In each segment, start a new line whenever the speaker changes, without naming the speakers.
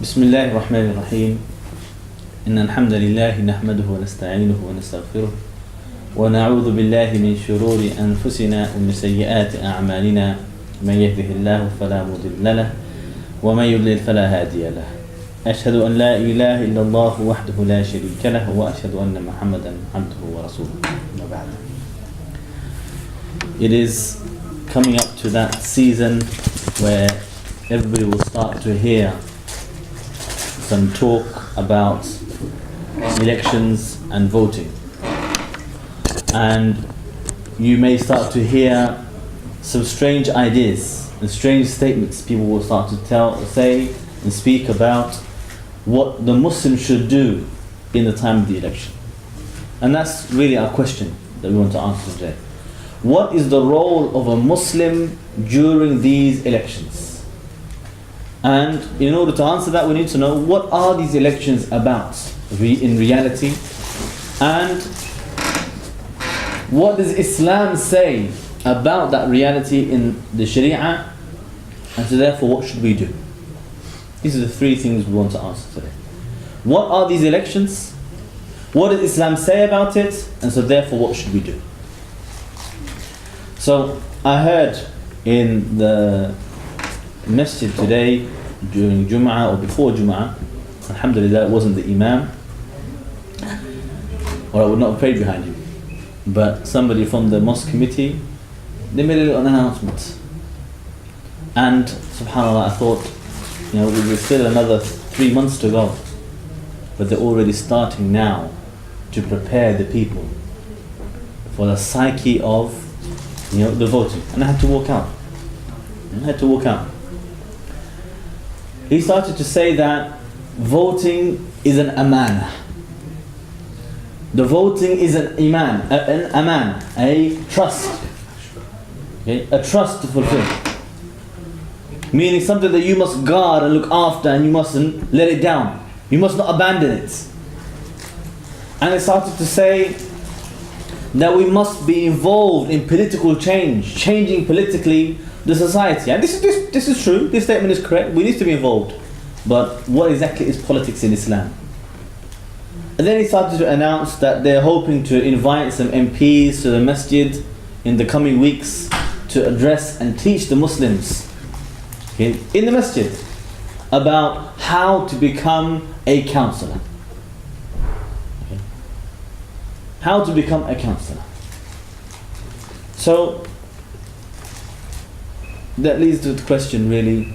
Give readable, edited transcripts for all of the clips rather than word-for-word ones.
بسم الله الرحمن الرحيم إن الحمد لله نحمده ونستعينه ونستغفره ونعوذ بالله من شرور أنفسنا ومن سيئات أعمالنا من يهده الله فلا مضل له ومن يضلل فلا هادي له أشهد أن لا إله إلا الله وحده لا شريك له وأشهد أن محمدا عبده ورسوله. It is coming up to that season where everybody will start to hear some talk about elections and voting, and you may start to hear some strange ideas and strange statements. People will start to say and speak about what the Muslim should do in the time of the election. And that's really our question that we want to answer today. What is the role of a Muslim during these elections? And in order to answer that, we need to know what are these elections about in reality, and what does Islam say about that reality in the Sharia, and so therefore what should we do? These are the three things we want to answer today. What are these elections? What does Islam say about it? And so therefore what should we do? So I heard in the masjid today during Jum'ah or before Jum'ah, alhamdulillah it wasn't the Imam, or I would not have prayed behind him, but somebody from the mosque committee, they made a little announcement. And subhanAllah, I thought, there's still another 3 months to go, but they're already starting now to prepare the people for the psyche of the voting. And I had to walk out. He started to say that voting is an amana. The voting is an aman, a trust. Okay? A trust to fulfill. Meaning something that you must guard and look after, and you mustn't let it down. You must not abandon it. And he started to say that we must be involved in political change, changing politically the society. And this is true, this statement is correct, we need to be involved. But what exactly is politics in Islam? And then he started to announce that they're hoping to invite some MPs to the masjid in the coming weeks to address and teach the Muslims in the masjid about how to become a counsellor. How to become a counsellor. So that leads to the question, really,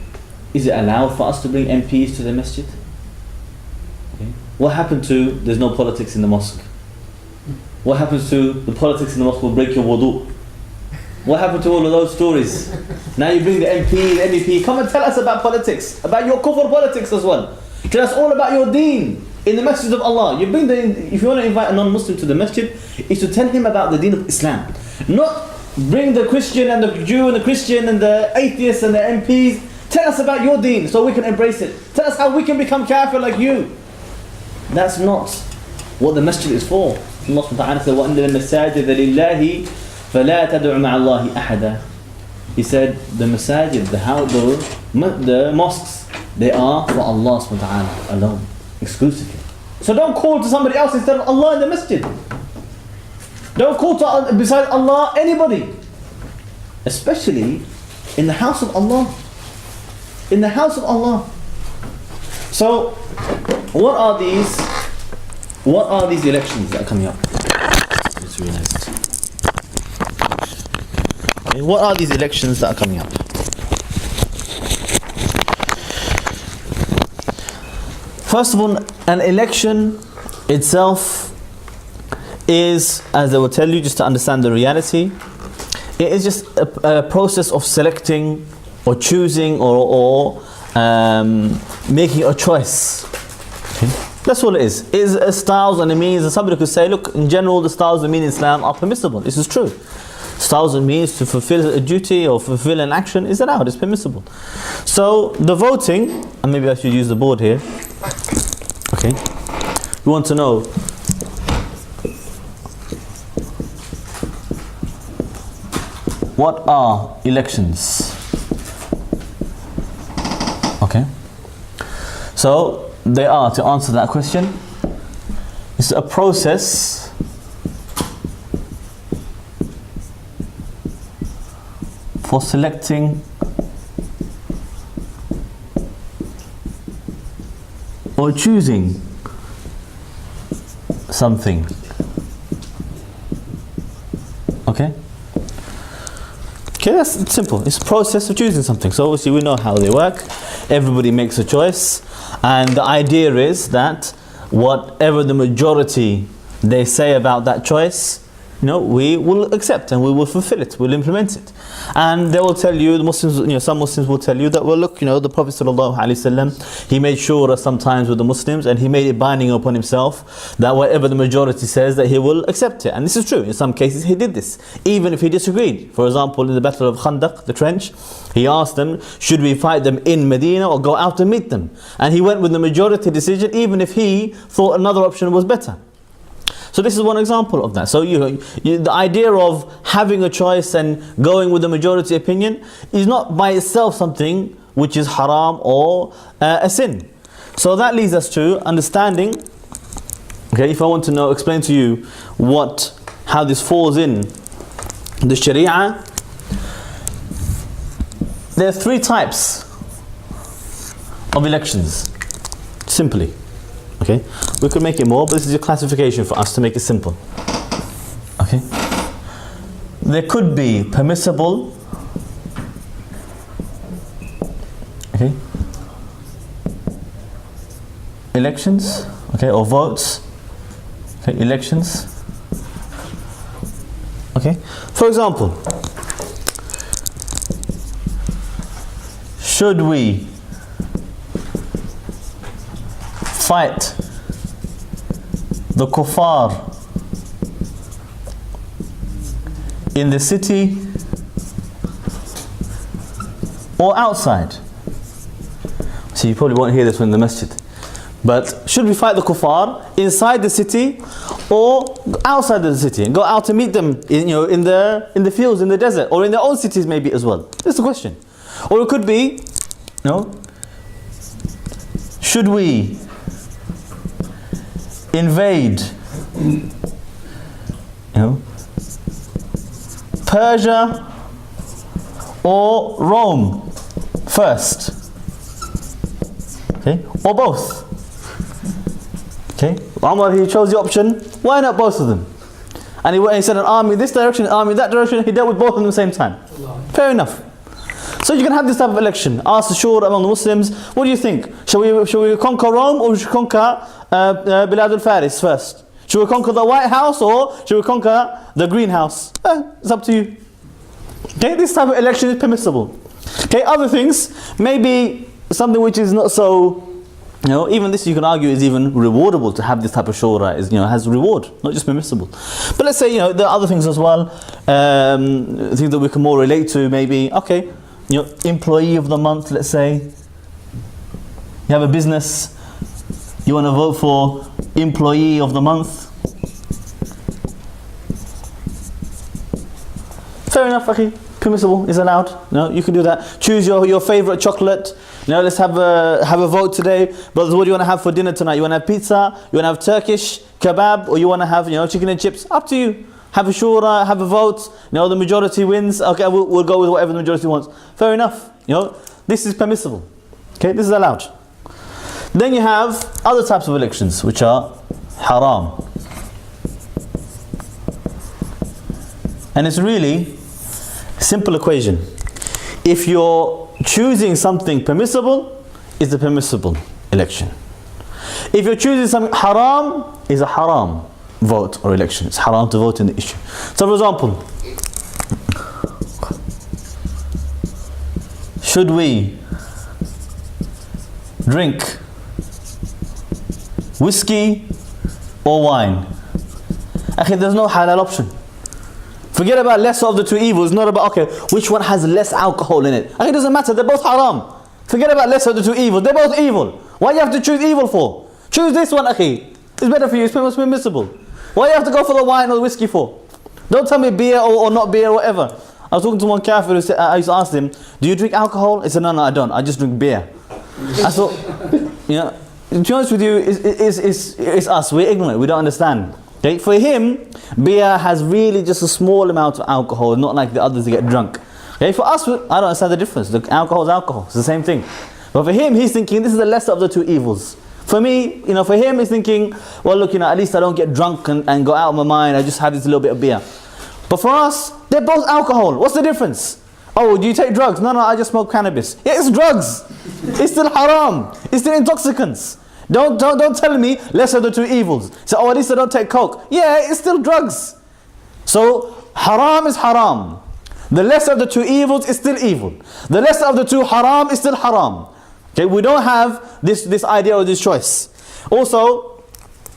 is it allowed for us to bring MPs to the masjid? Okay. What happened to there's no politics in the mosque? What happens to the politics in the mosque will break your wudu? What happened to all of those stories? Now you bring the MEP, come and tell us about politics, about your kufr politics as well. Tell us all about your deen in the masjid of Allah. If you want to invite a non-Muslim to the masjid, is to tell him about the deen of Islam. Not bring the Christian and the Jew and the Christian and the atheists and the MPs. Tell us about your deen so we can embrace it. Tell us how we can become kafir like you. That's not what the masjid is for. Allah subhanahu wa ta'ala said, وَأَنَّ الْمَسَاجِدَ لِلَّهِ فَلَا تَدْعُ مَعَ اللَّهِ أَحَدًا. He said the masajid, the mosques, they are for Allah subhanahu wa ta'ala alone, exclusively. So don't call to somebody else instead of Allah in the masjid. Don't call to besides Allah anybody, especially in the house of Allah. In the house of Allah. So what are these elections that are coming up? Let's realize it. Okay, what are these elections that are coming up? First of all, an election itself is, as they will tell you, just to understand the reality, it is just a process of selecting or choosing or making a choice. Okay? That's all it is. It is a styles and a means, and somebody could say, look, in general the styles and means in Islam are permissible. This is true. Styles and means to fulfill a duty or fulfill an action is allowed, it's permissible. So the voting, and maybe I should use the board here. Okay. We want to know what are elections? Okay. So they are, to answer that question, it's a process for selecting or choosing something. Okay? Okay, that's simple. It's a process of choosing something. So obviously we know how they work. Everybody makes a choice. And the idea is that whatever the majority they say about that choice, we will accept and we will fulfill it, we'll implement it. And they will tell you, the Muslims, some Muslims will tell you that, well, look, the Prophet ﷺ, he made shura sometimes with the Muslims, and he made it binding upon himself that whatever the majority says, that he will accept it. And this is true. In some cases he did this, even if he disagreed. For example, in the Battle of Khandaq, the trench, he asked them, should we fight them in Medina or go out and meet them? And he went with the majority decision, even if he thought another option was better. So this is one example of that. So the idea of having a choice and going with the majority opinion is not by itself something which is haram or a sin. So that leads us to understanding, okay, if I want to explain to you how this falls in the Sharia, there are 3 types of elections, simply. Okay, we could make it more, but this is a classification for us to make it simple. Okay, there could be permissible, okay, elections, okay, or votes, okay, elections. Okay, for example, should we fight the kuffar in the city or outside? So you probably won't hear this one in the masjid. But should we fight the kuffar inside the city or outside the city and go out to meet them in the fields, in the desert, or in their own cities maybe as well? That's the question. Or it could be, should we invade Persia or Rome first? Okay, or both? Okay, Umar, he chose the option, why not both of them? And he sent an army this direction, an army that direction. He dealt with both of them at the same time. Fair enough. So you can have this type of election. Ask the shura among the Muslims, what do you think? Shall we conquer Rome, or should we conquer Bilad al-Faris first? Should we conquer the White House, or should we conquer the greenhouse? It's up to you. Okay, this type of election is permissible. Okay, other things, maybe something which is not so, even this you can argue is even rewardable. To have this type of shura is, has reward, not just permissible. But let's say, there are other things as well, things that we can more relate to, maybe, okay, employee of the month, let's say. You have a business, you want to vote for employee of the month. Fair enough, akhi. Permissible, is allowed. You can do that. Choose your favorite chocolate. Let's have a vote today. Brothers, what do you want to have for dinner tonight? You want to have pizza? You want to have Turkish kebab? Or you want to have chicken and chips? Up to you. Have a shura, have a vote. The majority wins. Okay, we'll go with whatever the majority wants. Fair enough. This is permissible. Okay, this is allowed. Then you have other types of elections which are haram. And it's really a simple equation. If you're choosing something permissible, it's a permissible election. If you're choosing something haram, it's a haram vote or election. It's haram to vote in the issue. So for example, should we drink whiskey or wine? Actually, there's no halal option. Forget about lesser of the two evils. It's not about, okay, which one has less alcohol in it. Actually, it doesn't matter. They're both haram. Forget about lesser of the two evils. They're both evil. Why do you have to choose evil for? Choose this one, akhi. It's better for you. It's permissible. Why do you have to go for the wine or the whiskey for? Don't tell me beer or not beer or whatever. I was talking to one kafir who said, I used to ask him, do you drink alcohol? He said, no, I don't. I just drink beer. I thought, you know, to be honest with you, it's us. We're ignorant. We don't understand. Okay? For him, beer has really just a small amount of alcohol, not like the others that get drunk. Okay? For us, I don't understand the difference. The alcohol is alcohol. It's the same thing. But for him, he's thinking this is the lesser of the two evils. For me, you know, for him, he's thinking, well, look, you know, at least I don't get drunk and go out of my mind. I just have this little bit of beer. But for us, they're both alcohol. What's the difference? Oh, do you take drugs? No, I just smoke cannabis. Yeah, it's drugs. It's still haram. It's still intoxicants. Don't tell me lesser of the two evils. So, oh, at least I don't take coke. Yeah, it's still drugs. So, haram is haram. The lesser of the two evils is still evil. The lesser of the two haram is still haram. Okay, we don't have this idea or this choice. Also,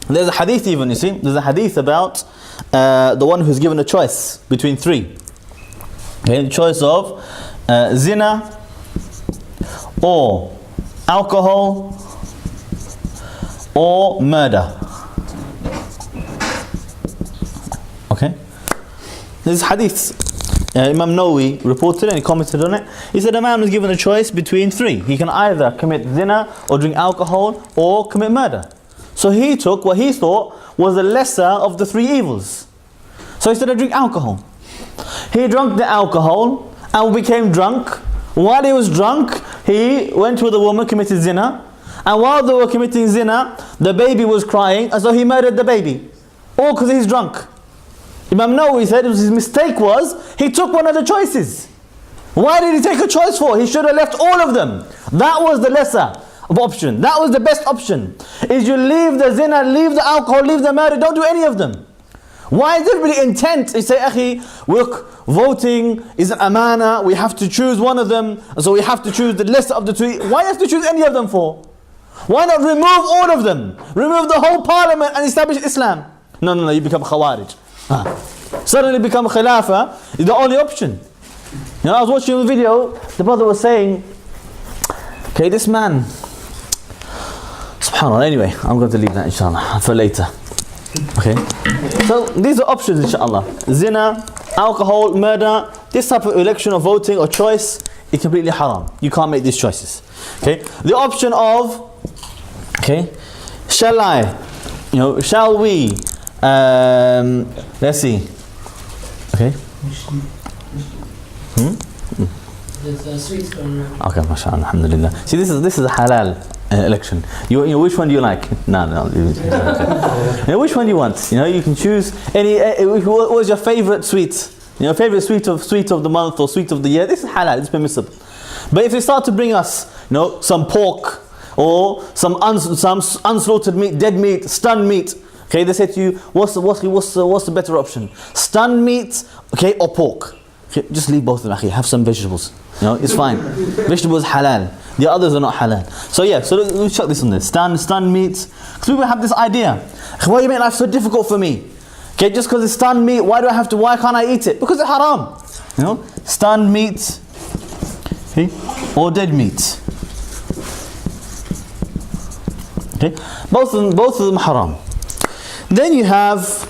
there's a hadith even, you see. There's a hadith about the one who's given a choice between three. Okay, the choice of zina or alcohol or murder. Okay? This hadith, Imam Nawawi reported and he commented on it. He said a man was given a choice between three. He can either commit zina or drink alcohol or commit murder. So he took what he thought was the lesser of the three evils. So he said to drink alcohol. He drank the alcohol and became drunk. While he was drunk, he went with a woman, committed zina. And while they were committing zina, the baby was crying, and so he murdered the baby. All because he's drunk. Imam Nawawi said his mistake was, he took one of the choices. Why did he take a choice for? He should have left all of them. That was the lesser of option. That was the best option. Is you leave the zina, leave the alcohol, leave the murder, don't do any of them. Why is everybody intent? You say, Akhi, look, voting is an amana, we have to choose one of them, so we have to choose the lesser of the two. Why do you have to choose any of them for? Why not remove all of them? Remove the whole parliament and establish Islam. No, you become Khawarij. Suddenly become Khilafah is the only option. You know, I was watching a video, the brother was saying, okay, this man, subhanAllah, anyway, I'm going to leave that inshallah for later. Okay, so these are options inshallah. Zina, alcohol, murder, this type of election or voting or choice is completely haram. You can't make these choices. Okay, the option of, okay, shall we, let's see, okay.
There's sweets going around.
Okay, mashallah, alhamdulillah. See, this is a halal election. You know, which one do you like? No. Okay. You know, which one do you want? You know, you can choose any. What was your favorite sweet? You know, favorite sweet of the month or sweet of the year. This is halal. It's permissible. But if they start to bring us, you know, some pork or some unslaughtered meat, dead meat, stunned meat, okay, they say to you, what's the better option? Stunned meat, okay, or pork? Okay, just leave both of them. Have some vegetables. You know, it's fine. Vegetables halal. The others are not halal. So yeah, so let's check this on this. Stunned meat. Because people have this idea. Why you make life so difficult for me? Okay, just because it's stunned meat, why can't I eat it? Because it's haram. You know, stunned meat, okay, or dead meat. Okay, both of them haram. Then you have,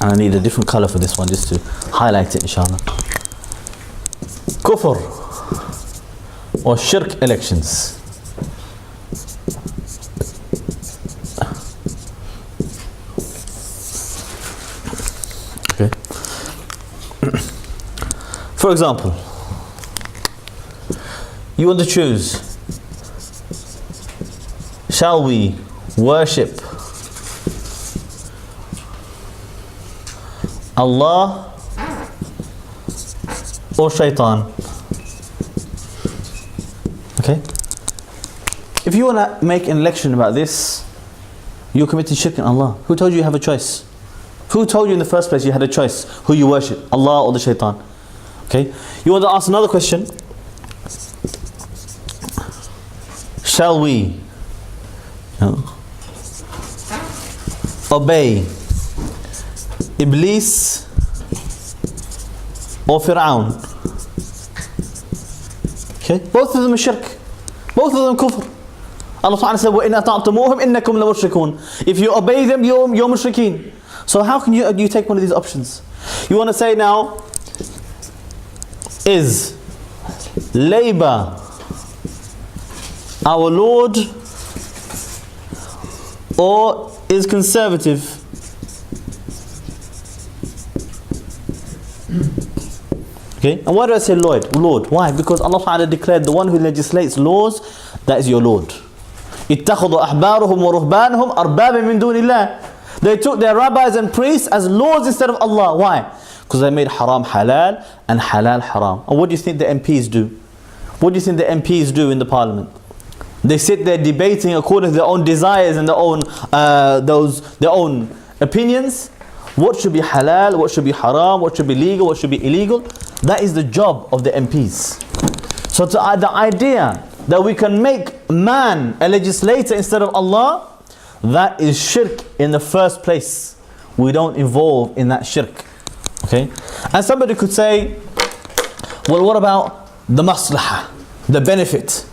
and I need a different color for this one just to highlight it inshallah. Kufr or shirk elections. Okay. For example, you want to choose, shall we worship Allah or Shaitan? Okay? If you want to make an election about this, you're committing shirk in Allah. Who told you have a choice? Who told you in the first place you had a choice who you worship, Allah or the Shaitan? Okay? You want to ask another question? Shall we obey Iblis or Fir'aun? Okay? Both of them are shirk. Both of them kufr. Allah Ta'ala said, وَإِنْ أَطَعْتُمُوهُمْ إِنَّكُمْ لَمُشْرِكُونَ. If you obey them, you're mushrikeen. So how can you take one of these options? You want to say now, is Labour our Lord or is conservative? Okay, and why do I say Lord? Lord, why? Because Allah Ta'ala declared the one who legislates laws, that is your Lord. اتخذوا أحبارهم ورهبانهم أربابا من دون الله. They took their rabbis and priests as lords instead of Allah. Why? Because they made haram halal and halal haram. And what do you think the MPs do? What do you think the MPs do in the parliament? They sit there debating according to their own desires and their own opinions. What should be halal, what should be haram, what should be legal, what should be illegal. That is the job of the MPs. So the idea that we can make man a legislator instead of Allah, that is shirk in the first place. We don't involve in that shirk. Okay? And somebody could say, well, what about the maslahah, the benefit?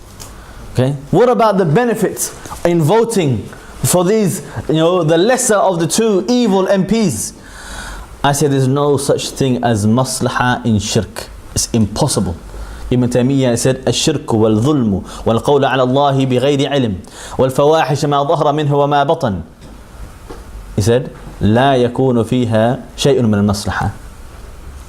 Okay? What about the benefit in voting for these, the lesser of the two evil MPs? I say there's no such thing as maslahah in shirk. It's impossible. Ibn Taymiyyah said, الشرك والظلم والقول على الله بغير علم والفواحش ما ظهر منه وما بطن. He said, لا يكون فيها شيء من المصلحة.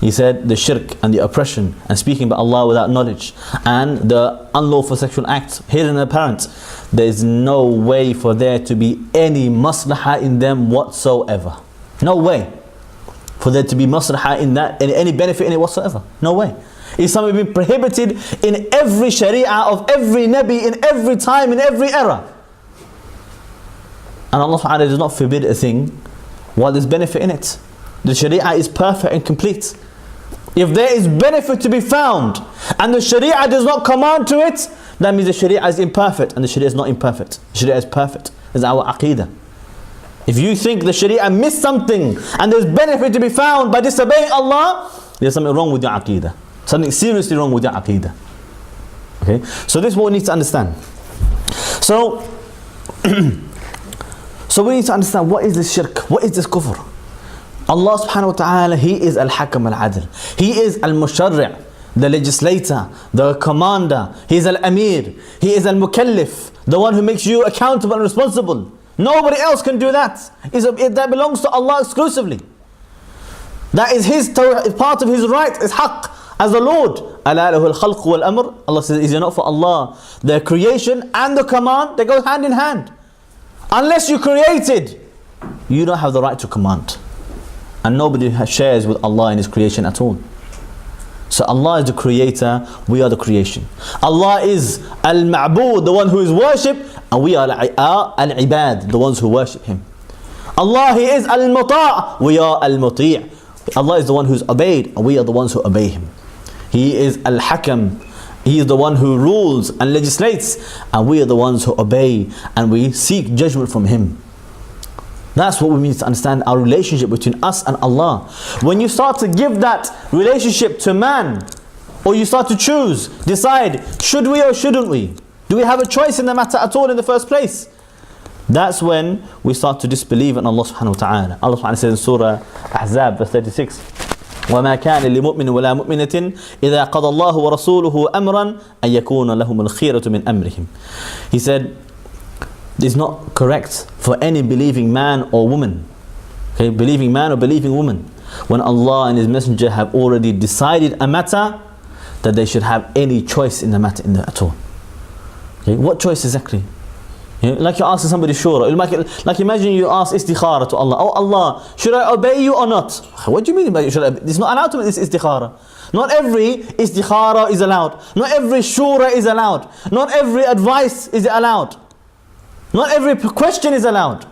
He said the shirk and the oppression and speaking about Allah without knowledge and the unlawful sexual acts, hidden and apparent, there is no way for there to be any maslahah in them whatsoever. No way for there to be maslahah in that, any benefit in it whatsoever. No way. It's something been prohibited in every sharia of every nabi, in every time, in every era. And Allah Ta'ala does not forbid a thing while there's benefit in it. The sharia is perfect and complete. If there is benefit to be found and the sharia does not command to it, that means the sharia is imperfect, and the sharia is not imperfect. The sharia is perfect. It's our aqeedah. If you think the sharia missed something and there's benefit to be found by disobeying Allah, there's something wrong with your aqeedah. Something seriously wrong with your aqeedah. Okay? So this is what we need to understand. So we need to understand, what is this shirk? What is this kufr? Allah subhanahu wa ta'ala, He is al-Hakam al-Adl. He is al-Musharri', the legislator, the commander. He is al-Amir. He is al-Mukallif, the one who makes you accountable and responsible. Nobody else can do that. That belongs to Allah exclusively. That is His part of His right, is haqq, as the Lord. أَلَا لَهُ الْخَلْقُ وَالْأَمْرُ. Allah says, is it not for Allah the creation and the command? They go hand in hand. Unless you created, you don't have the right to command. And nobody shares with Allah in His creation at all. So Allah is the creator, we are the creation. Allah is al-ma'bood, the one who is worshipped, and we are al-ibad, the ones who worship Him. Allah, He is al-muta', we are al-muti'. Allah is the one who is obeyed, and we are the ones who obey Him. He is al-hakam, He is the one who rules and legislates, and we are the ones who obey and we seek judgment from Him. That's what we need to understand, our relationship between us and Allah. When you start to give that relationship to man, or you start to choose, decide, should we or shouldn't we? Do we have a choice in the matter at all in the first place? That's when we start to disbelieve in Allah subhanahu wa ta'ala. Allah subhanahu wa ta'ala says in Surah Ahzab verse 36, وَمَا كَانَ لِمُؤْمِنٍ وَلَا مُؤْمِنَةٍ إِذَا قَضَى اللَّهُ وَرَسُولُهُ أَمْرًا أَن يَكُونَ لَهُمُ الْخِيرَةُ مِنْ أَمْرِهِمْ. He said, it's not correct for any believing man or woman, okay, believing man or believing woman, when Allah and His Messenger have already decided a matter, that they should have any choice in the matter at all. Okay, what choice exactly? Like you're asking somebody shura. Like imagine you ask istikhara to Allah. Oh Allah, should I obey you or not? What do you mean by should I? It's not allowed to be this istikhara. Not every istikhara is allowed. Not every shura is allowed. Not every advice is allowed. Not every question is allowed.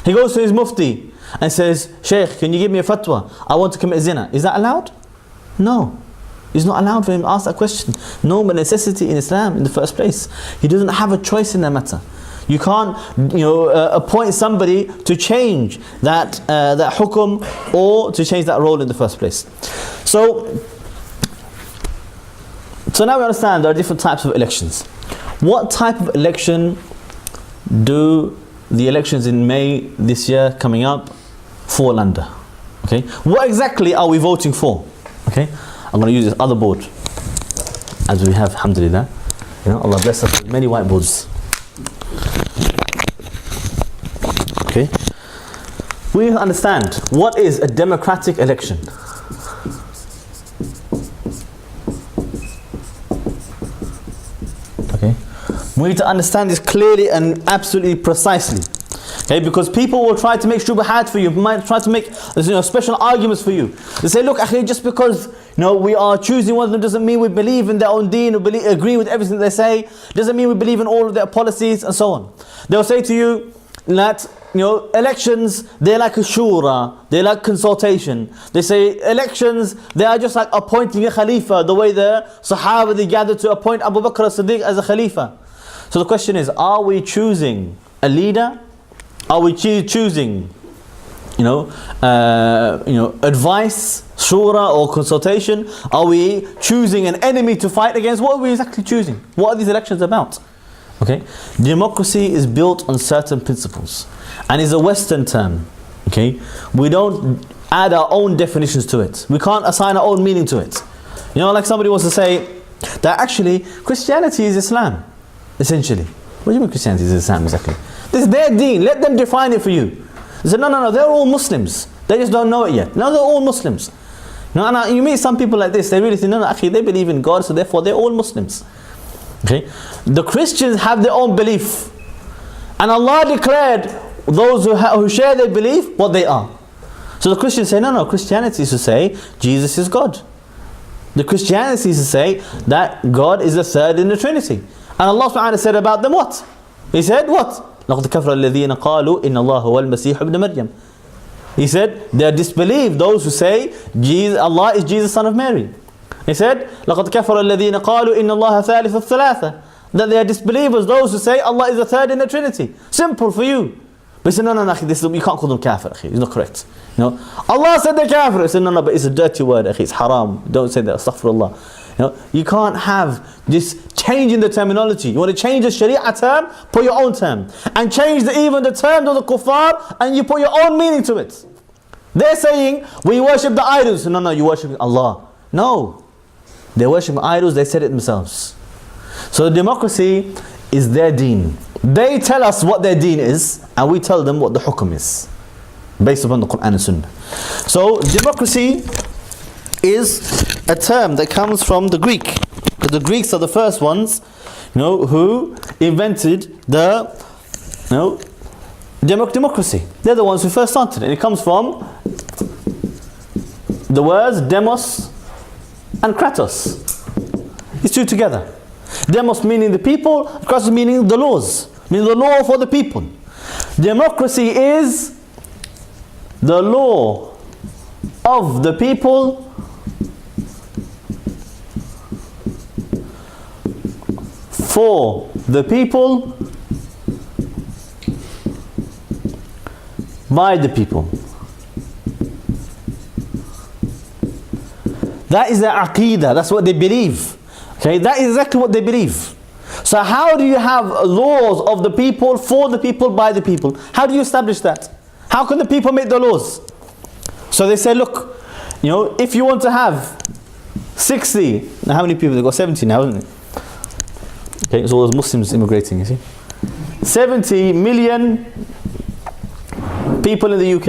He goes to his mufti and says, Shaykh, can you give me a fatwa? I want to commit zina. Is that allowed? No. It's not allowed for him to ask that question. No necessity in Islam in the first place. He doesn't have a choice in that matter. You can't, appoint somebody to change that hukum or to change that role in the first place. So now we understand there are different types of elections. What type of election do the elections in May this year coming up fall under? Okay, what exactly are we voting for? Okay, I'm going to use this other board, as we have, alhamdulillah. Allah bless us with many whiteboards. Okay. We need to understand what is a democratic election. Okay. We need to understand this clearly and absolutely precisely. Okay, because people will try to make shubahat for you, might try to make special arguments for you. They say, look, akhi, just because we are choosing one of them doesn't mean we believe in their own deen, or agree with everything they say, doesn't mean we believe in all of their policies and so on. They'll say to you that elections, they're like a shura, they're like consultation. They say elections, they are just like appointing a khalifa, the way the Sahaba they gathered to appoint Abu Bakr as-Siddiq as a khalifa. So the question is, are we choosing a leader? Are we choosing, advice, shura or consultation? Are we choosing an enemy to fight against? What are we exactly choosing? What are these elections about? Okay, democracy is built on certain principles and is a Western term. Okay, we don't add our own definitions to it. We can't assign our own meaning to it. Like somebody wants to say that actually Christianity is Islam, essentially. What do you mean Christianity is Islam exactly? This is their deen, let them define it for you. They say, no, they're all Muslims. They just don't know it yet. No, they're all Muslims. No, you meet some people like this, they really think, no, actually they believe in God, so therefore they're all Muslims. Okay? The Christians have their own belief. And Allah declared those who share their belief what they are. So the Christians say, no, Christianity is to say Jesus is God. The Christianity is to say that God is the third in the Trinity. And Allah subhanahu wa ta'ala said about them what? He said what? لَقَدْ كَفْرَ الَّذِينَ قَالُوا إِنَّ اللَّهَ هُوَ الْمَسِيحُ ابْنُ مَرْيَمَ. He said they are disbelieved, those who say Allah is Jesus son of Mary. He said لَقَدْ كَفَرَ الَّذِينَ قَالُوا إِنَّ اللَّهَ ثَالِثُ الثَّلَاثَةِ. That they are disbelievers, those who say Allah is the third in the Trinity. Simple for you. But he said, no, this, you can't call them kafir, it's not correct. Allah said they're kafir. He said, no, but it's a dirty word, it's haram. Don't say that, astaghfirullah. You can't have this change in the terminology. You want to change the Sharia term, put your own term. And change even the terms of the kuffar, and you put your own meaning to it. They're saying, we worship the idols. No, you worship Allah. No. They worship idols, they said it themselves. So democracy is their deen. They tell us what their deen is, and we tell them what the hukum is, based upon the Quran and Sunnah. So democracy is a term that comes from the Greek. Because the Greeks are the first ones, who invented the, democracy. They're the ones who first started it. It comes from the words demos and kratos. These two together. Demos meaning the people, kratos meaning the laws, meaning the law for the people. Democracy is the law of the people for the people by the people. That is their aqeedah, that's what they believe. Okay, that is exactly what they believe. So how do you have laws of the people, for the people, by the people? How do you establish that? How can the people make the laws? So they say, look, if you want to have 60, now how many people? They've got 70 now, isn't it? Okay, it's all those Muslims immigrating, you see. 70 million people in the UK.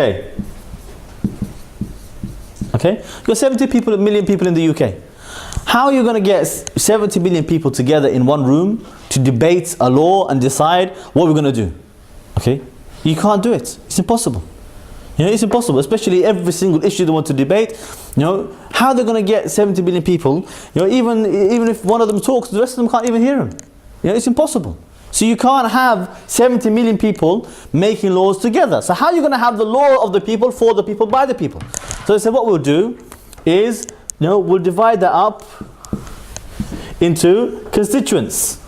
Okay? You've got 70 million people in the UK. How are you going to get 70 million people together in one room to debate a law and decide what we're going to do? Okay? You can't do it. It's impossible. It's impossible, especially every single issue they want to debate. How are they going to get 70 million people? Even if one of them talks, the rest of them can't even hear him. It's impossible. So you can't have 70 million people making laws together. So how are you going to have the law of the people, for the people, by the people? So they said what we'll do is, we'll divide that up into constituents.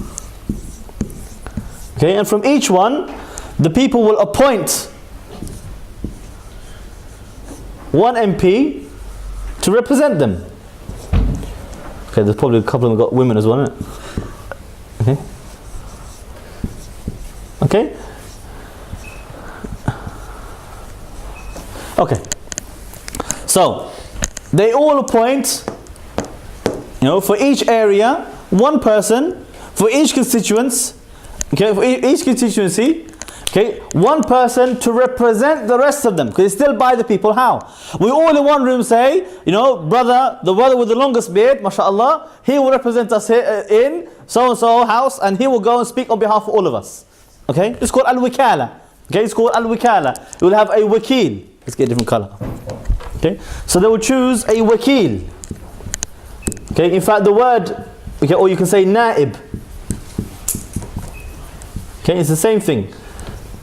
Okay, and from each one, the people will appoint one MP to represent them. Okay, there's probably a couple of them got women as well, isn't it? Okay. Okay. Okay. So they all appoint, for each area, one person for each constituency. Okay, for each constituency, Okay, one person to represent the rest of them, because it's still by the people. How? We all in one room say, you know, brother, the brother with the longest beard, mashallah, he will represent us here in so-and-so house, and he will go and speak on behalf of all of us. Okay, it's called al-wikala. Okay, it's called al-wikala. You will have a wakil. Let's get a different color. Okay, so they will choose a wakil. Okay, in fact the word, okay, or you can say naib. Okay, it's the same thing.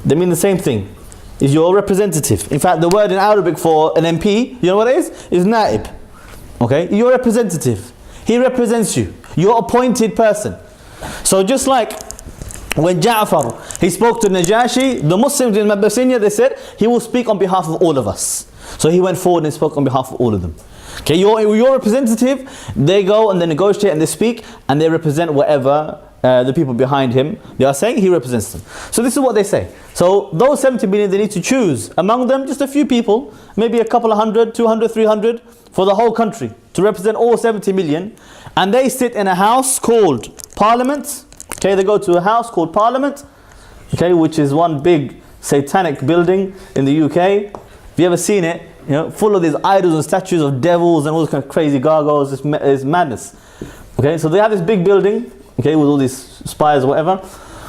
They mean the same thing. Is your representative. In fact, the word in Arabic for an MP, you know what it is? Is naib. Okay, your representative. He represents you. Your appointed person. So just like when Ja'far, he spoke to Najashi, the Muslims in Abyssinia, they said, he will speak on behalf of all of us. So he went forward and spoke on behalf of all of them. Okay, your representative, they go and they negotiate and they speak and they represent whatever the people behind him, they are saying, he represents them. So this is what they say. So those 70 million, they need to choose among them just a few people, maybe a couple of hundred, 200, 300 for the whole country to represent all 70 million. And they sit in a house called Parliament. Okay, they go to a house called Parliament, okay, which is one big satanic building in the UK. If you ever seen it, you know, full of these idols and statues of devils and all this kind of crazy gargoyles, it's madness. Okay, so they have this big building, okay, with all these spires or whatever,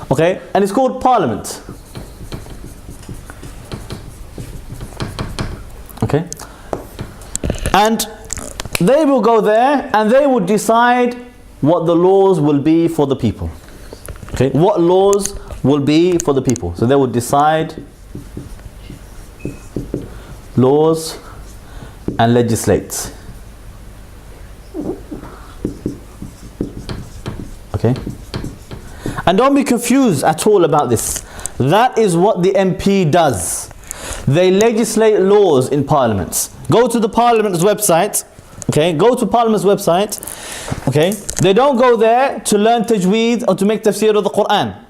okay, and it's called Parliament. Okay, and they will go there and they will decide what the laws will be for the people. Okay, what laws will be for the people. So they will decide laws and legislate. Okay, and don't be confused at all about this. That is what the MP does. They legislate laws in parliaments. Go to the Parliament's website. Okay, go to Parliament's website. Okay, they don't go there to learn tajweed or to make tafsir of the Quran.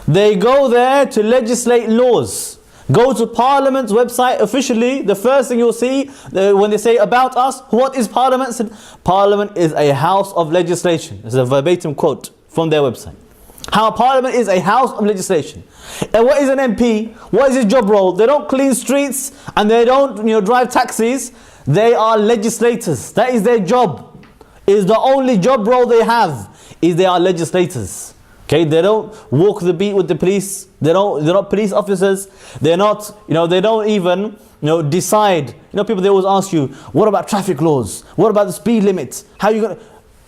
They go there to legislate laws. Go to Parliament's website officially. The first thing you'll see when they say about us, what is Parliament? Parliament is a house of legislation. It's a verbatim quote from their website. How Parliament is a house of legislation. And what is an MP? What is his job role? They don't clean streets and they don't, drive taxis. They are legislators. That is their job. Is the only job role they have. Is they are legislators. Okay, they don't walk the beat with the police. They're not police officers. They're not, they don't even, decide. People, they always ask you, what about traffic laws? What about the speed limit? How are you going to...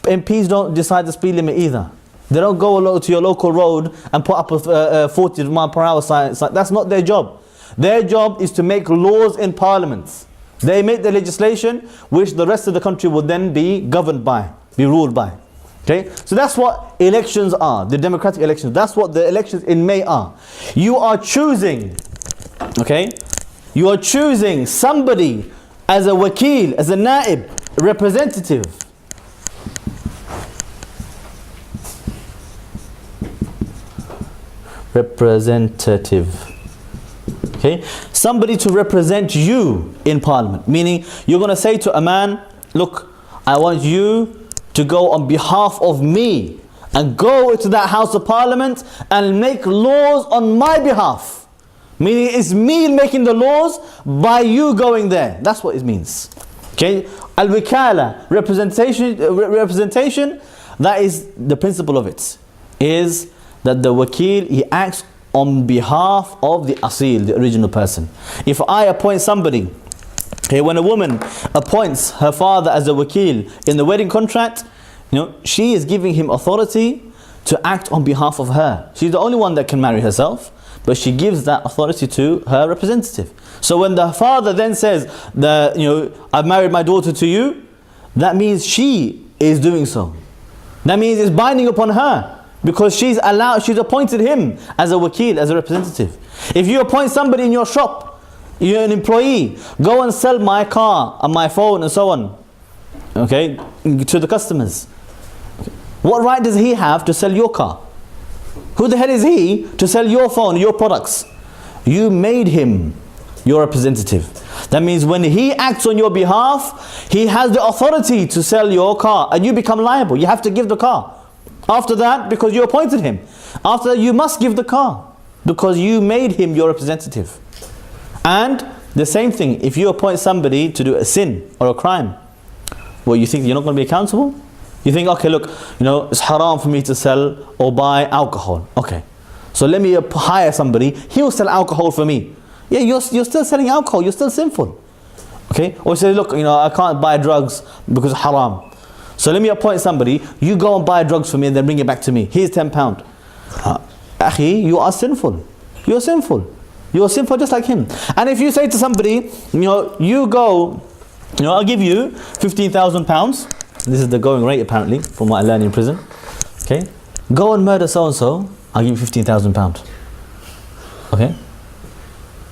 MPs don't decide the speed limit either. They don't go to your local road and put up a 40 mile per hour sign. That's not their job. Their job is to make laws in parliaments. They make the legislation which the rest of the country will then be governed by, be ruled by. Okay, so that's what elections are, the democratic elections. That's what the elections in May are. You are choosing, okay, you are choosing somebody as a wakil, as a naib, representative. Representative. Okay, somebody to represent you in parliament. Meaning, you're going to say to a man, look, I want you to go on behalf of me and go to that house of parliament and make laws on my behalf. Meaning, it's me making the laws by you going there. That's what it means. Okay, al-wikala, representation. That is the principle of it. Is that the wakil, he acts on behalf of the asil, the original person. If I appoint somebody, okay, when a woman appoints her father as a wakil in the wedding contract, she is giving him authority to act on behalf of her. She's the only one that can marry herself, but she gives that authority to her representative. So when the father then says that, I've married my daughter to you, that means she is doing so. That means it's binding upon her. Because she's appointed him as a wakil, as a representative. If you appoint somebody in your shop, you're an employee, go and sell my car and my phone and so on, okay, to the customers. What right does he have to sell your car? Who the hell is he to sell your phone, your products? You made him your representative. That means when he acts on your behalf, he has the authority to sell your car and you become liable. You have to give the car. After that, because you appointed him, after that you must give the car. because you made him your representative. And the same thing, if you appoint somebody to do a sin or a crime, well, you think you're not going to be accountable? You think, okay, look, it's haram for me to sell or buy alcohol. Okay, so let me hire somebody, he'll sell alcohol for me. Yeah, you're still selling alcohol, you're still sinful. Okay, or say, look, I can't buy drugs because it's haram. So let me appoint somebody, you go and buy drugs for me and then bring it back to me. Here's £10. Akhi, you are sinful. You're sinful. You're sinful just like him. And if you say to somebody, you go, I'll give you £15,000. This is the going rate apparently, from what I learned in prison. Okay, go and murder so and so, I'll give you £15,000. Okay,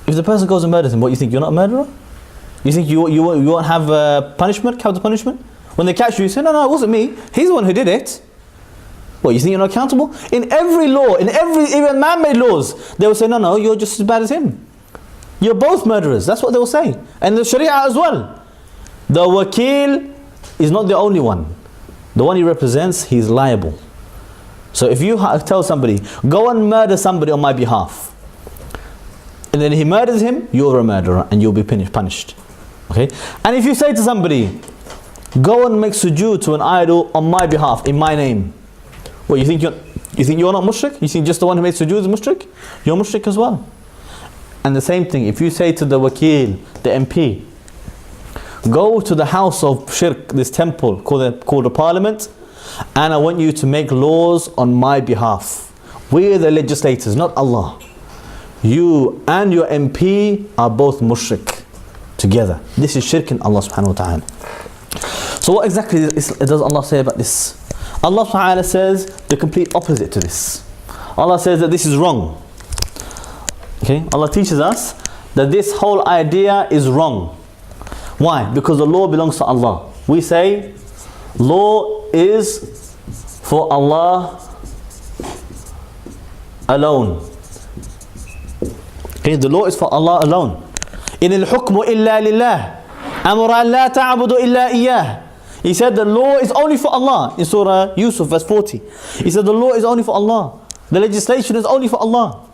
if the person goes and murders him, what, you think you're not a murderer? You think you won't have punishment, capital punishment? When they catch you, you say, no, it wasn't me. He's the one who did it. What, you think you're not accountable? In every law, even man-made laws, they will say, no, you're just as bad as him. You're both murderers. That's what they will say. And the Sharia as well. The wakil is not the only one. The one he represents, he's liable. So if you tell somebody, go and murder somebody on my behalf, and then he murders him, you're a murderer and you'll be punished. Okay? And if you say to somebody, go and make sujood to an idol on my behalf, in my name, well, you think you're not mushrik? You think just the one who made sujood is mushrik? You're mushrik as well. And the same thing, if you say to the wakil, the MP, go to the house of shirk, this temple called the parliament, and I want you to make laws on my behalf. We're the legislators, not Allah. You and your MP are both mushrik together. This is shirk in Allah subhanahu wa ta'ala. So what exactly does Allah say about this? Allah subhanahu wa ta'ala says the complete opposite to this. Allah says that this is wrong. Okay? Allah teaches us that this whole idea is wrong. Why? Because the law belongs to Allah. We say law is for Allah alone. Okay, the law is for Allah alone. In al-hukmu illa lillah, amra an la ta'budu illa iyyah. He said the law is only for Allah in Surah Yusuf verse 40. He said the law is only for Allah. The legislation is only for Allah.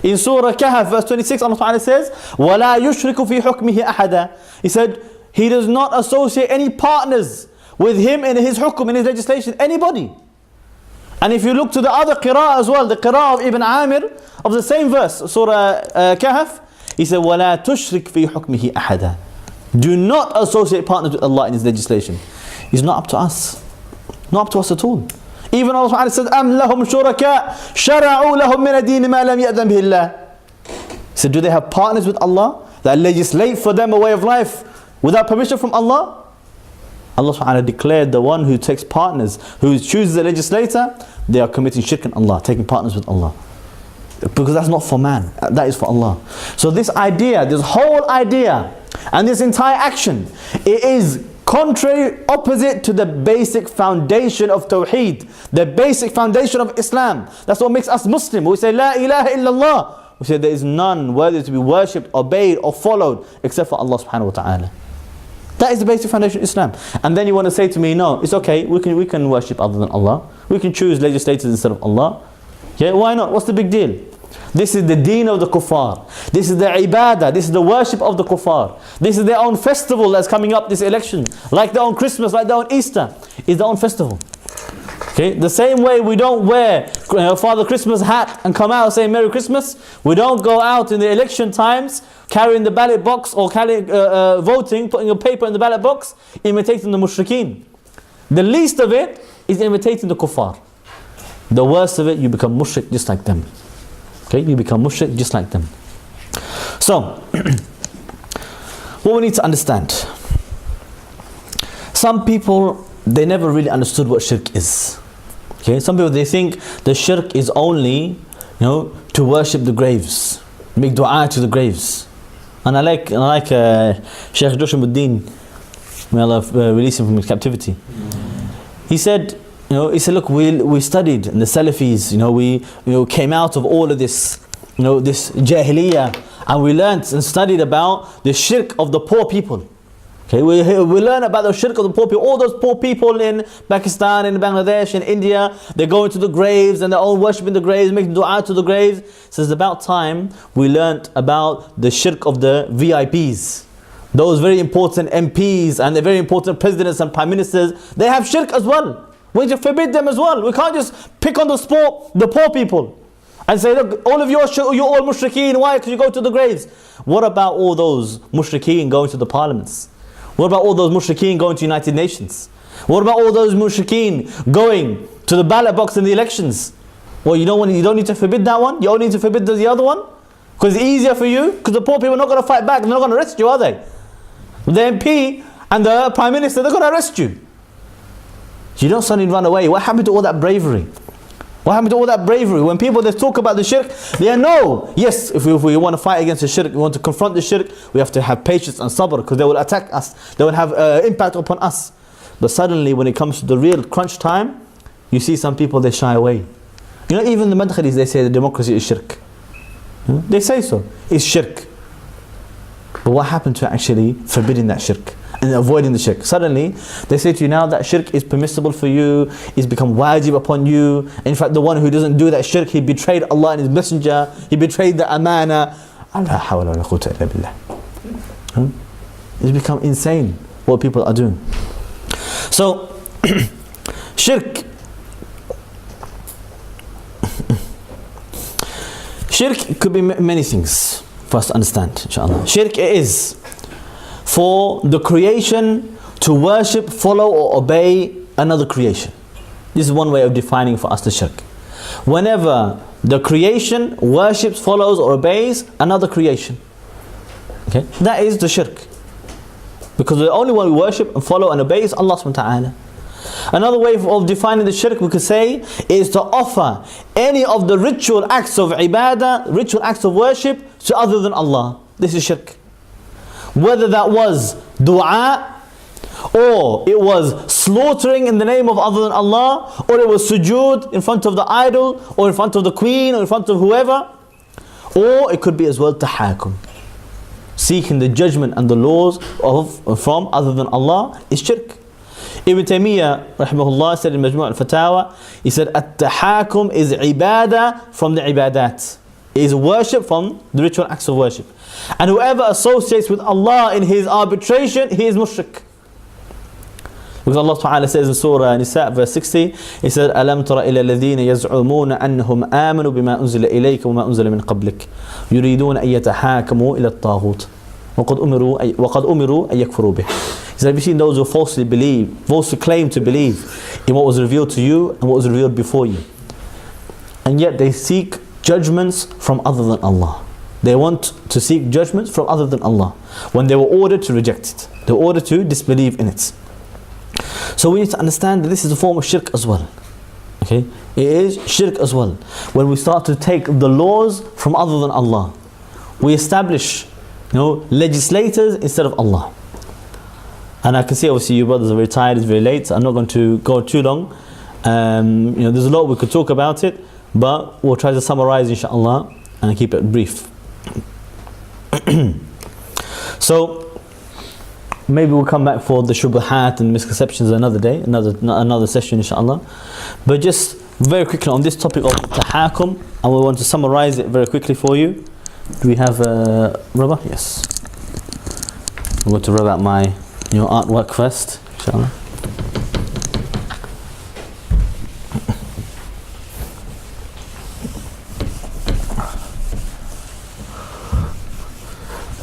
In Surah Kahf verse 26, Allah Ta'ala says, وَلَا يُشْرِكُ فِي حُكْمِهِ أَحَدًا. He said he does not associate any partners with him in his hukum, in his legislation, anybody. And if you look to the other qira'ah as well, the qira'ah of Ibn Amir of the same verse, Surah Kahf, he said, وَلَا تُشْرِكْ فِي حُكْمِهِ أَحَدًا. Do not associate partners with Allah in his legislation. It's not up to us. Not up to us at all. Even Allah said, أَمْ لَهُمْ شُرَكَاء شَرَعُوا لَهُمْ مِنَ الدِّينِ مَا لَمْ يَأْذَنْ بِهِ اللَّهِ. So do they have partners with Allah that legislate for them a way of life without permission from Allah? Allah subhanahu declared the one who takes partners, who chooses a legislator, they are committing shirk in Allah, taking partners with Allah. Because that's not for man, that is for Allah. So this idea, this whole idea, and this entire action, it is contrary, opposite to the basic foundation of Tawheed, the basic foundation of Islam. That's what makes us Muslim. We say, La ilaha illallah. We say there is none worthy to be worshipped, obeyed or followed except for Allah subhanahu wa ta'ala. That is the basic foundation of Islam. And then you want to say to me, no, it's okay, we can worship other than Allah. We can choose legislators instead of Allah. Yeah, why not? What's the big deal? This is the deen of the kuffar. This is the ibadah. This is the worship of the kuffar. This is their own festival that's coming up this election. Like their own Christmas, like their own Easter. Is their own festival. Okay? The same way we don't wear Father Christmas hat and come out saying Merry Christmas. We don't go out in the election times carrying the ballot box or voting, putting a paper in the ballot box, imitating the mushrikeen. The least of it is imitating the kuffar. The worst of it, you become mushrik just like them. Okay, you become mushrik just like them. So, what we need to understand. Some people, they never really understood what shirk is. Okay, some people, they think the shirk is only, to worship the graves, make dua to the graves. And I like Shaykh Joshimuddin, may Allah release him from his captivity. He said, look, we studied in the Salafis, we came out of all of this, this Jahiliyyah, and we learnt and studied about the shirk of the poor people. Okay, we learn about the shirk of the poor people. All those poor people in Pakistan, in Bangladesh, in India, they're going to the graves and they're all worshipping the graves, making dua to the graves. So it's about time we learnt about the shirk of the VIPs. Those very important MPs and the very important presidents and prime ministers, they have shirk as well. We need to forbid them as well. We can't just pick on the poor people and say, look, all of you you're all mushrikeen. Why? Because you go to the graves. What about all those mushrikeen going to the parliaments? What about all those mushrikeen going to United Nations? What about all those mushrikeen going to the ballot box in the elections? Well, you don't need to forbid that one. You only need to forbid the other one because it's easier for you. Because the poor people are not going to fight back. They're not going to arrest you, are they? The MP and the Prime Minister, they're going to arrest you. You don't suddenly run away. What happened to all that bravery? What happened to all that bravery? When people they talk about the shirk, they know, yes, if we want to fight against the shirk, we want to confront the shirk, we have to have patience and sabr because they will attack us. They will have impact upon us. But suddenly when it comes to the real crunch time, you see some people, they shy away. You know, even the Madkhalis, they say the democracy is shirk. They say so. It's shirk. But what happened to actually forbidding that shirk and avoiding the shirk? Suddenly, they say to you now that shirk is permissible for you, it's become wajib upon you. In fact, the one who doesn't do that shirk, he betrayed Allah and His Messenger, he betrayed the amana. Allah hawla wa la quwwata illa billah. It's become insane what people are doing. So, shirk. Shirk could be many things for us to understand, inshallah. Shirk is for the creation to worship, follow or obey another creation. This is one way of defining for us the shirk. Whenever the creation worships, follows or obeys another creation, okay, that is the shirk. Because the only one we worship and follow and obey is Allah subhanahu wa ta'ala. Another way of defining the shirk we could say is to offer any of the ritual acts of ibadah, ritual acts of worship to other than Allah. This is shirk. Whether that was dua, or it was slaughtering in the name of other than Allah, or it was sujood in front of the idol, or in front of the queen, or in front of whoever, or it could be as well tahakum. Seeking the judgment and the laws from other than Allah is shirk. Ibn Taymiyyah rahimahullah said in Majmu' al-Fatawa, he said at-tahakum is ibadah from the ibadat. It is worship from the ritual acts of worship. And whoever associates with Allah in his arbitration, he is mushrik. Because Allah Ta'ala says in Surah Nisa verse 60, He said, أَلَمْ تَرَ إِلَى الَّذِينَ يَزْعُمُونَ أَنَّهُمْ آمَنُوا بِمَا أُنزِلَ إِلَيْكَ وَمَا أُنزِلَ مِنْ قَبْلِكَ يُرِيدُونَ أَن يَتَحَاكَمُوا إِلَى الطَّاغُوتِ وَقَدْ أُمِرُوا أَن يَكْفُرُوا بِهِ. He said, have you seen those who falsely claim to believe in what was revealed to you and what was revealed before you? And yet they seek judgments from other than Allah. They want to seek judgments from other than Allah when they were ordered to reject it. They were ordered to disbelieve in it. So we need to understand that this is a form of shirk as well. Okay? It is shirk as well. When we start to take the laws from other than Allah, we establish, legislators instead of Allah. And I can see obviously you brothers are very tired, it's very late, so I'm not going to go too long. There's a lot we could talk about it, but we'll try to summarize inshallah and keep it brief. So maybe we'll come back for the shubuhat and misconceptions another day, another session inshallah. But just very quickly on this topic of tahakum, and we want to summarize it very quickly for you. Do we have a rubber? Yes. I'm going to rub out my artwork first, inshallah.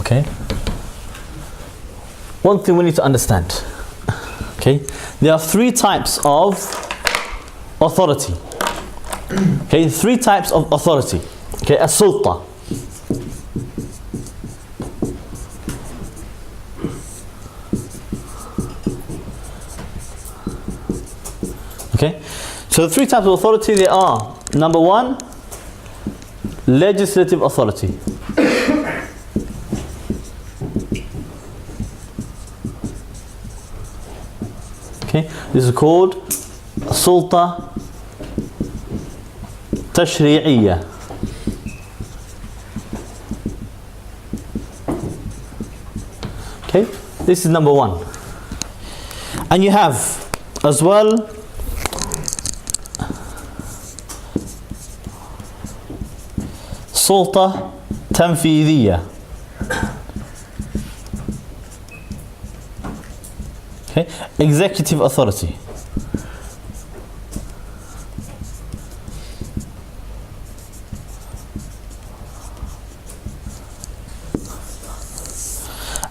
Okay. One thing we need to understand. Okay. There are three types of authority. Okay, three types of authority. Okay, as-sulta. Okay, so the three types of authority, they are: number one, legislative authority. Okay, this is called sulta tashri'iyya. Okay, This is number one. And you have as well سلطة تنفيذية. Okay, executive authority.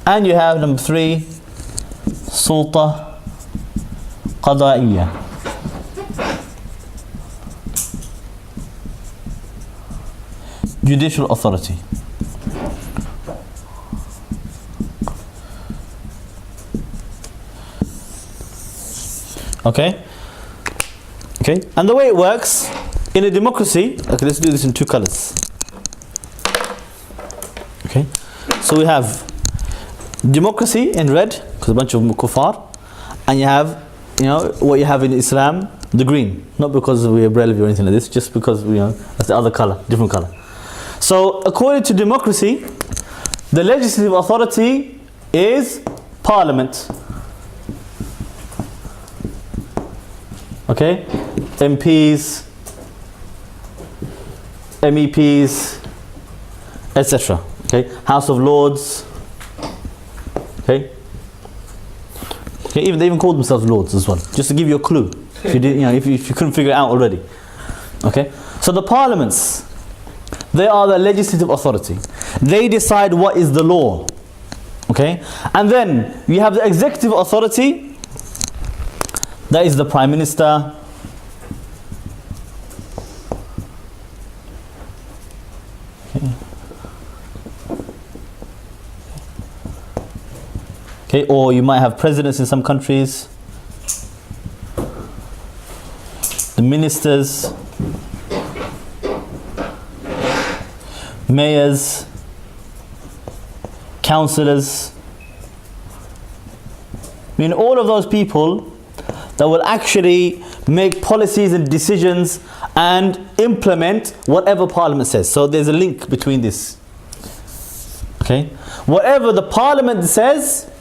And you have number three, سلطة قضائية. Judicial authority. Okay? Okay? And the way it works in a democracy, okay, let's do this in two colors. Okay? So we have democracy in red, because a bunch of kuffar, and you have, you know, what you have in Islam, the green. Not because we are relevant or anything like this, just because, you know, that's the other color, different color. So according to democracy, the legislative authority is parliament. Okay? MPs, MEPs, etc. Okay? House of Lords. Okay? Okay, even they even call themselves lords as well, just to give you a clue. If you did, you know, if you couldn't figure it out already. Okay? So the parliaments, they are the legislative authority. They decide what is the law. Okay? And then you have the executive authority. That is the Prime Minister. Okay, or you might have presidents in some countries, the ministers, mayors, councillors. I mean, all of those people that will actually make policies and decisions and implement whatever Parliament says. So there's a link between this. Okay? Whatever the Parliament says,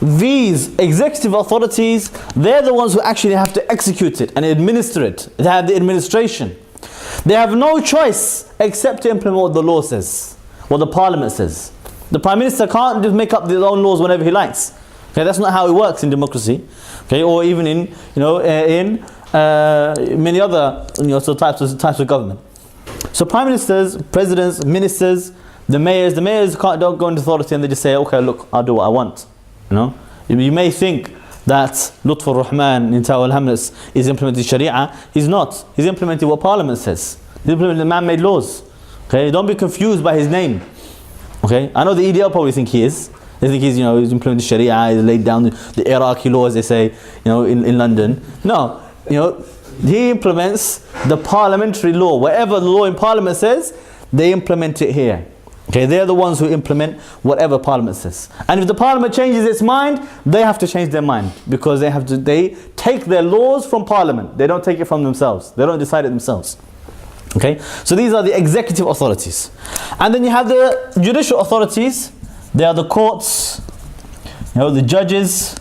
these executive authorities, they're the ones who actually have to execute it and administer it. They have the administration. They have no choice except to implement what the law says, what the Parliament says. The Prime Minister can't just make up his own laws whenever he likes. Okay, that's not how it works in democracy. Okay, or even in, you know, in many other, you know, so types of government. So prime ministers, presidents, ministers, the mayors don't go into authority and they just say, okay, look, I'll do what I want. You know, you may think that Lutfur Rahman in Tawal Hamlis is implementing Sharia. He's not. He's implementing what Parliament says. He's implementing man-made laws. Okay, don't be confused by his name. Okay, I know the EDL probably think he is. They think he's, you know, he's implementing Sharia. He's laid down the Iraqi laws, they say, you know, in London. No, you know, he implements the parliamentary law. Whatever the law in Parliament says, they implement it here. Okay, they're the ones who implement whatever Parliament says. And if the Parliament changes its mind, they have to change their mind, because they take their laws from Parliament. They don't take it from themselves. They don't decide it themselves. Okay, so these are the executive authorities. And then you have the judicial authorities. They are the courts, you know, the judges,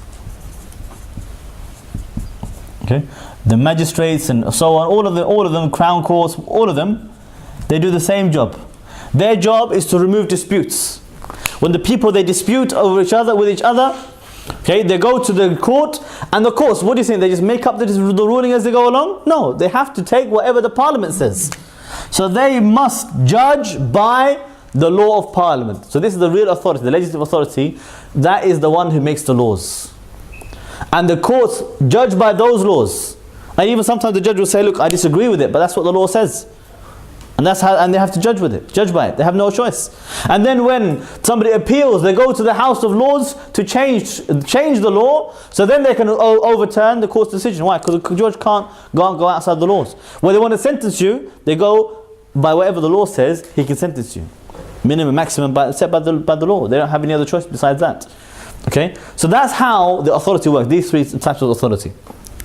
okay, the magistrates and so on. All of them, crown courts, all of them, they do the same job. Their job is to remove disputes. When the people, they dispute over each other, with each other, okay, they go to the court, and the courts, what do you think? They just make up the ruling as they go along? No, they have to take whatever the Parliament says. So they must judge by the law of Parliament. So this is the real authority, the legislative authority. That is the one who makes the laws. And the courts judge by those laws. And even sometimes the judge will say, look, I disagree with it, but that's what the law says. And that's how, and they have to judge by it. They have no choice. And then when somebody appeals, they go to the House of Lords to change the law, so then they can overturn the court's decision. Why? Because the judge can't go outside the laws. When they want to sentence you, they go by whatever the law says, he can sentence you. Minimum, maximum, set by the law. They don't have any other choice besides that. Okay? So that's how the authority works, these three types of authority.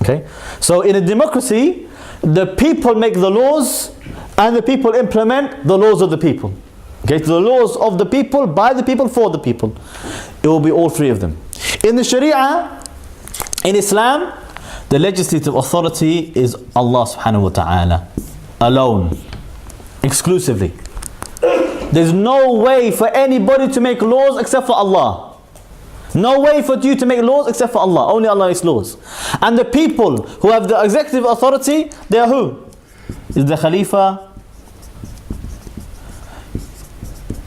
Okay? So in a democracy, the people make the laws, and the people implement the laws of the people. Okay, so the laws of the people, by the people, for the people. It will be all three of them. In the Sharia, in Islam, the legislative authority is Allah subhanahu wa ta'ala alone, exclusively. There's no way for anybody to make laws except for Allah. No way for you to make laws except for Allah. Only Allah makes laws. And the people who have the executive authority, they are who? Is the Khalifa,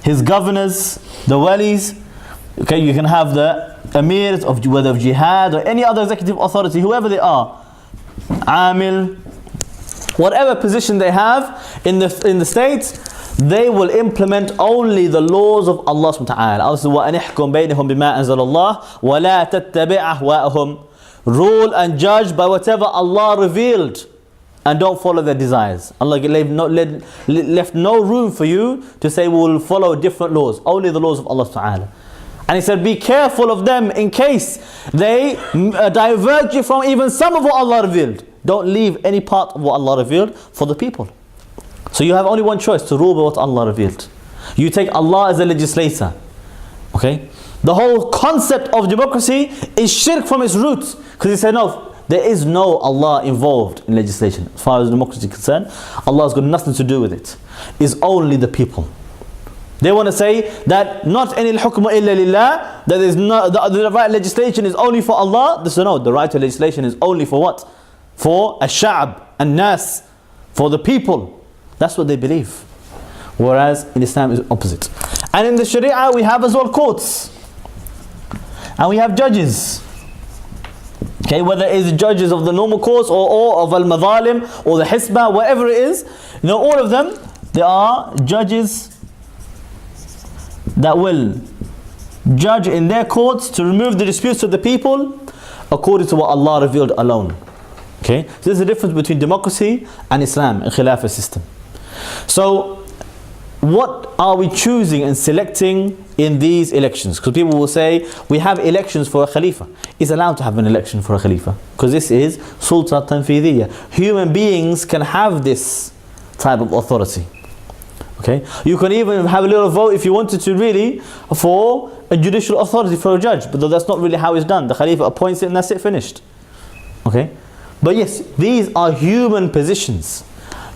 his governors, the walis. Okay, you can have the emirs of whether of jihad or any other executive authority, whoever they are, amil, whatever position they have in the states, they will implement only the laws of Allah subhanahu wa ta'ala. Also, وَأَنِحْكُمْ بَيْنِهُمْ بِمَا أَنزَلَ اللَّهِ وَلَا تَتَّبِعْ أَهْوَاءَهُمْ. Rule and judge by whatever Allah revealed, and don't follow their desires. Allah left no room for you to say we will follow different laws, only the laws of Allah subhanahu wa ta'ala. And He said, be careful of them in case they divert you from even some of what Allah revealed. Don't leave any part of what Allah revealed for the people. So you have only one choice, to rule by what Allah revealed. You take Allah as a legislator. Okay? The whole concept of democracy is shirk from its roots. Because He said, no, there is no Allah involved in legislation. As far as democracy is concerned, Allah has got nothing to do with it. It's only the people. They want to say that not any hukmu illa lillah, that is not, the right legislation is only for Allah. This is no, the right to legislation is only for what? For ash-sha'ab and nas, for the people. That's what they believe. Whereas in Islam is opposite. And in the Sharia we have as well courts. And we have judges. Okay, whether it is judges of the normal courts or of al-madhalim or the hisbah, whatever it is, you know, all of them, they are judges that will judge in their courts to remove the disputes of the people according to what Allah revealed alone. Okay, so there's a difference between democracy and Islam and Khilafah system. So what are we choosing and selecting in these elections? Because people will say we have elections for a Khalifa. Is allowed to have an election for a Khalifa, because this is Sulta Tanfidiyya. Human beings can have this type of authority. Okay, you can even have a little vote if you wanted to, really, for a judicial authority, for a judge, but that's not really how it's done. The Khalifa appoints it and that's it, finished. Okay, but yes, these are human positions.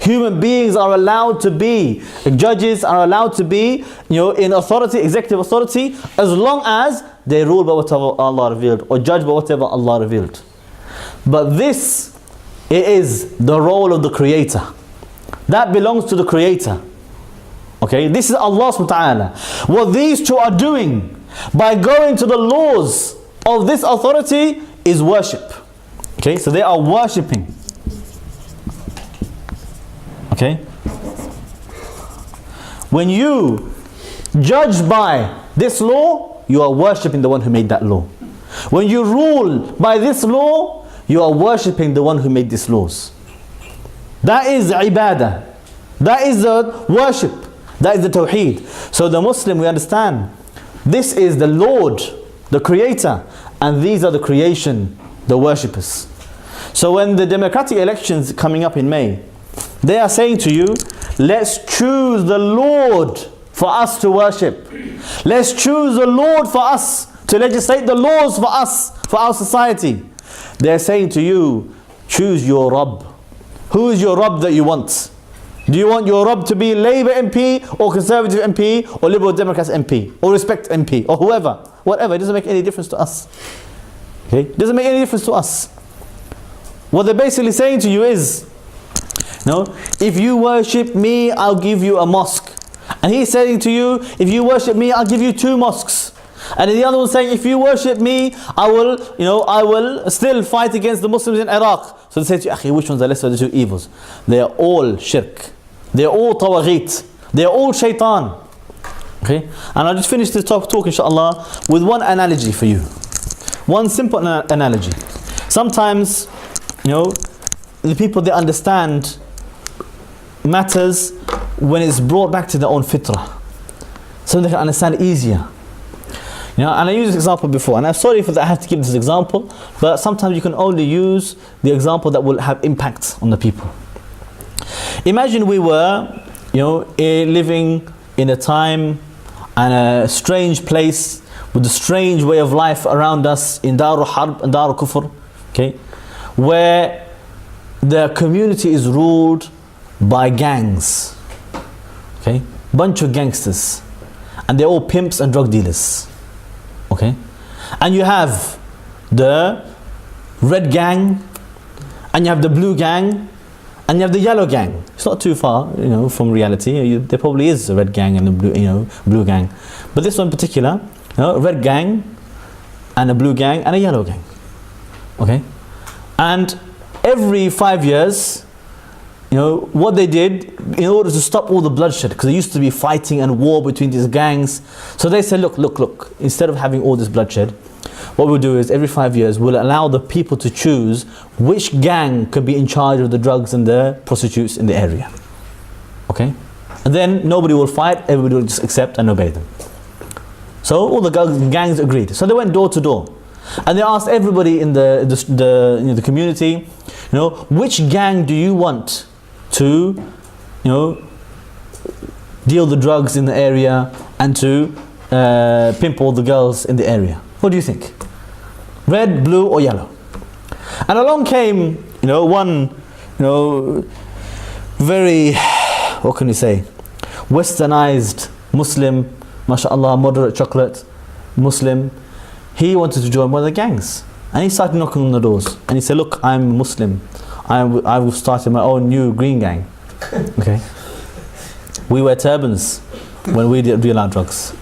Human beings are allowed to be, judges are allowed to be, you know, in authority, executive authority, as long as they rule by whatever Allah revealed or judge by whatever Allah revealed. But this, it is the role of the Creator. That belongs to the Creator. Okay, this is Allah subhanahu wa ta'ala. What these two are doing by going to the laws of this authority is worship. Okay, so they are worshipping. Okay, when you judge by this law, you are worshipping the one who made that law. When you rule by this law, you are worshipping the one who made these laws. That is ibadah. That is the worship. That is the tawheed. So the Muslim, we understand, this is the Lord, the Creator, and these are the creation, the worshippers. So when the democratic elections coming up in May, they are saying to you, let's choose the Lord for us to worship. Let's choose the Lord for us to legislate the laws for us, for our society. They are saying to you, choose your Rabb. Who is your Rabb that you want? Do you want your Rabb to be Labour MP or Conservative MP or Liberal Democrats MP or Respect MP or whoever? Whatever, it doesn't make any difference to us. Okay? It doesn't make any difference to us. What they're basically saying to you is, no, if you worship me, I'll give you a mosque. And he's saying to you, if you worship me, I'll give you 2 mosques. And the other one saying, if you worship me, I will still fight against the Muslims in Iraq. So they say to you, Akhi, which ones are lesser of the 2 evils? They are all shirk. They are all tawaghit. They are all shaitan. Okay? And I'll just finish this talk inshallah with one analogy for you. One simple analogy. Sometimes, the people, they understand matters when it's brought back to their own fitrah, so they can understand easier. And I used this example before, and I'm sorry for that I have to give this example, but sometimes you can only use the example that will have impact on the people. Imagine we were, living in a time and a strange place with the strange way of life around us in Darul Harb and Darul Kufr, okay, where the community is ruled by gangs, okay, bunch of gangsters, and they're all pimps and drug dealers, okay, and you have the red gang, and you have the blue gang, and you have the yellow gang. It's not too far, from reality. There probably is a red gang and a blue gang, but this one in particular, red gang, and a blue gang, and a yellow gang, okay, and every 5 years, what they did in order to stop all the bloodshed, because there used to be fighting and war between these gangs, so they said, look, instead of having all this bloodshed, what we'll do is every 5 years we'll allow the people to choose which gang could be in charge of the drugs and the prostitutes in the area, okay, and then nobody will fight, everybody will just accept and obey them. So all the gangs agreed. So they went door to door, and they asked everybody in the community, which gang do you want to, deal the drugs in the area and to pimp all the girls in the area? What do you think? Red, blue, or yellow? And along came, one, very, what can you say, westernized Muslim, mashallah, moderate chocolate Muslim. He wanted to join one of the gangs, and he started knocking on the doors, and he said, look, I'm Muslim, I've started my own new green gang, okay, we wear turbans when we deal out drugs,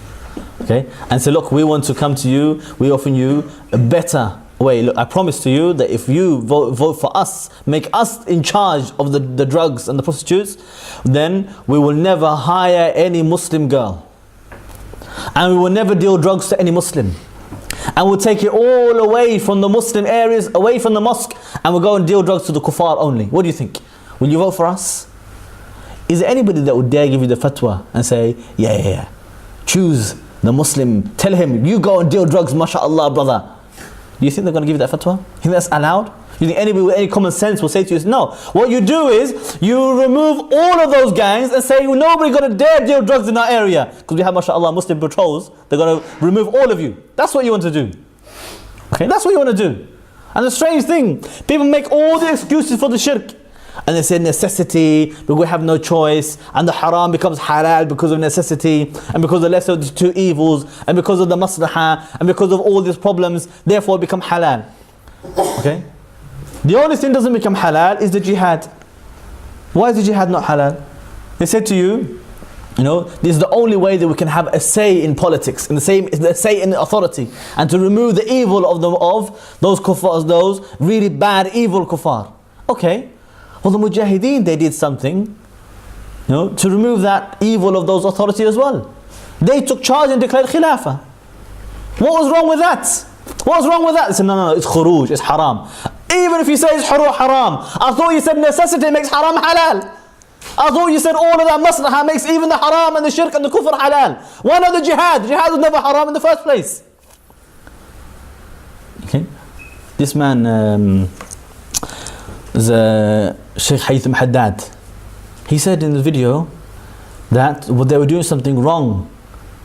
okay, and so look, we want to come to you, we offer you a better way. Look, I promise to you that if you vote for us, make us in charge of the drugs and the prostitutes, then we will never hire any Muslim girl, and we will never deal drugs to any Muslim, and we'll take it all away from the Muslim areas, away from the mosque, and we'll go and deal drugs to the kuffar only. What do you think? Will you vote for us? Is there anybody that would dare give you the fatwa and say, yeah, choose the Muslim, tell him, you go and deal drugs, mashallah, brother? Do you think they're going to give you that fatwa? You think that's allowed? You think anybody with any common sense will say to you, no. What you do is, you remove all of those gangs and say, nobody's going to dare deal drugs in our area. Because we have, mashallah, Muslim patrols, they're going to remove all of you. That's what you want to do. Okay, that's what you want to do. And the strange thing, people make all the excuses for the shirk. And they say necessity, but we have no choice, and the haram becomes halal because of necessity, and because of the lesser of the two evils, and because of the maslahah, and because of all these problems, therefore it becomes halal. Okay? The only thing that doesn't become halal is the jihad. Why is the jihad not halal? They said to you, this is the only way that we can have a say in politics, and the say in authority, and to remove the evil of those kuffars, those really bad, evil kuffar. Okay. Well, the Mujahideen, they did something, to remove that evil of those authorities as well. They took charge and declared Khilafah. What was wrong with that? What was wrong with that? They said, no, it's khuruj, it's haram. Even if you say it's haram, I thought you said necessity makes haram halal. I thought you said all of that maslahah makes even the haram and the shirk and the kufr halal. Why not the jihad? Jihad was never haram in the first place. Okay, this man, Sheikh Haytham Haddad, he said in the video that they were doing something wrong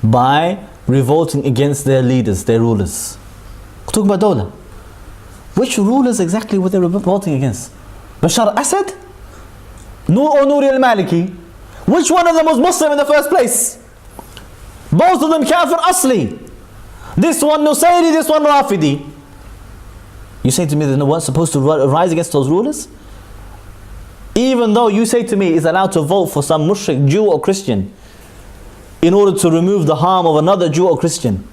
by revolting against their leaders, their rulers. We're talking about Dawla. Which rulers exactly were they revolting against? Bashar Assad? Nur or Nuri al-Maliki? Which one of them was Muslim in the first place? Both of them Kafir Asli. This one Nusayri, this one Rafidi. You say to me that no one's supposed to rise against those rulers? Even though you say to me is allowed to vote for some mushrik, Jew or Christian, in order to remove the harm of another Jew or Christian,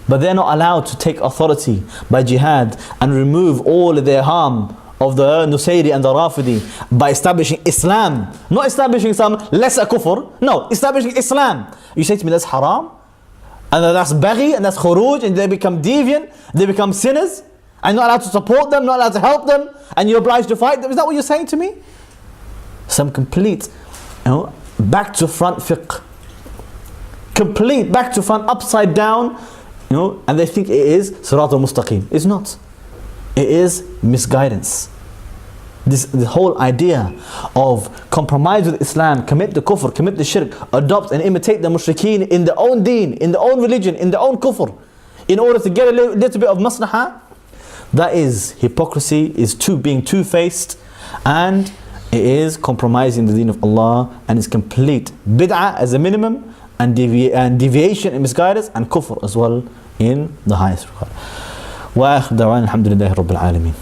but they're not allowed to take authority by jihad and remove all of their harm of the Nusayri and the Rafidi by establishing Islam, not establishing some lesser kufr, no, establishing Islam. You say to me that's haram, and that's baghi, and that's khuruj, and they become deviant, they become sinners, and you're not allowed to support them, not allowed to help them, and you're obliged to fight them. Is that what you're saying to me? Some complete, back to front fiqh. Complete back to front, upside down, and they think it is Sirat al-Mustaqim. It's not. It is misguidance. this whole idea of compromise with Islam, commit the kufr, commit the shirk, adopt and imitate the mushrikeen in their own deen, in their own religion, in their own kufr, in order to get a little bit of maslahah, that is hypocrisy, is being two-faced, and it is compromising the deen of Allah, and it's complete bid'ah as a minimum, and deviation and misguidance, and kufr as well in the highest regard. وآخر دعوانا الحمد لله رب العالمين.